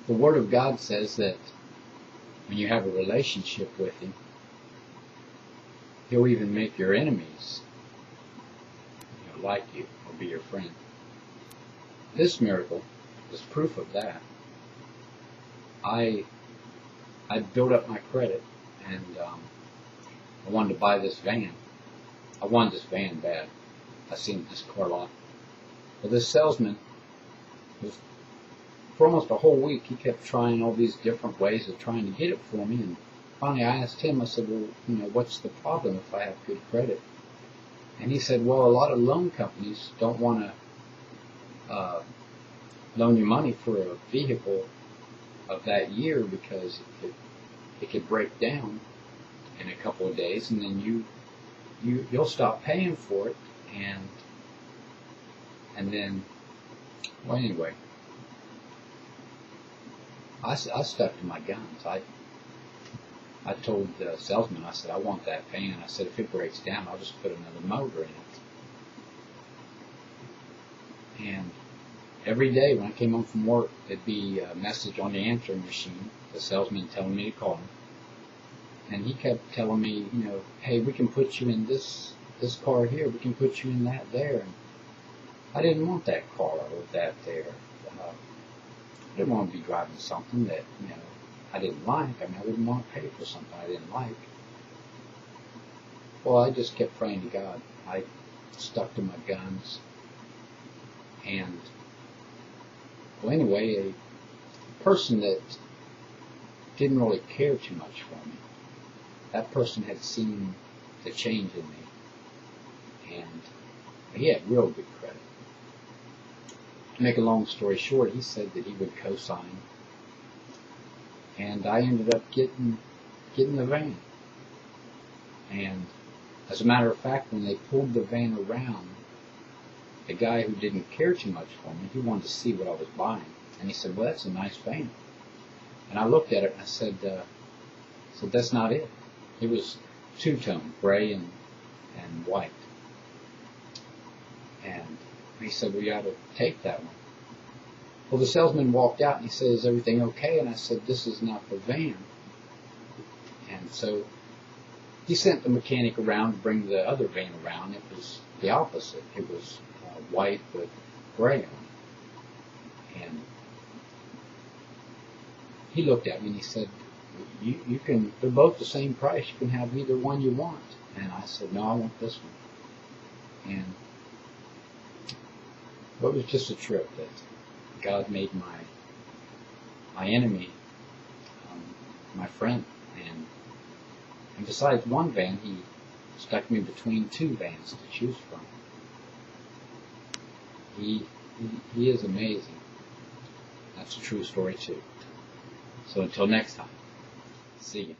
The Word of God says that when you have a relationship with Him, He'll even make your enemies like you or be your friend. This miracle is proof of that. I built up my credit, and I wanted to buy this van. I wanted this van bad. I seen this car lot. But this salesman was, for almost a whole week, he kept trying all these different ways of trying to get it for me, and finally I asked him, I said, well, what's the problem if I have good credit? And he said, well, a lot of loan companies don't want to loan you money for a vehicle of that year because it could break down in a couple of days, and then you'll stop paying for it, and then, well, anyway, I stuck to my guns. I told the salesman, I said, I want that van. I said, if it breaks down, I'll just put another motor in it. And every day when I came home from work, there'd be a message on the answering machine, the salesman telling me to call him. And he kept telling me, hey, we can put you in this car here, we can put you in that there. And I didn't want that car or that there. I didn't want to be driving something that, I didn't like. I wouldn't want to pay for something I didn't like. Well, I just kept praying to God. I stuck to my guns. And, well, anyway, a person that didn't really care too much for me, that person had seen the change in me. And he had real good credit. To make a long story short, he said that he would co-sign, and I ended up getting the van. And as a matter of fact, when they pulled the van around, the guy who didn't care too much for me, he wanted to see what I was buying, and he said, well, that's a nice van. And I looked at it and I said, that's not it. It was two-tone, gray and white. And he said, well, you ought to take that one. Well, the salesman walked out and he said, is everything okay? And I said, this is not the van. And so he sent the mechanic around to bring the other van around. It was the opposite. It was white with gray on it. And he looked at me and he said, you can, they're both the same price. You can have either one you want. And I said, no, I want this one. And it was just a trip that God made my enemy my friend. And besides one van, He stuck me between two vans to choose from. He is amazing. That's a true story too. So until next time, see you.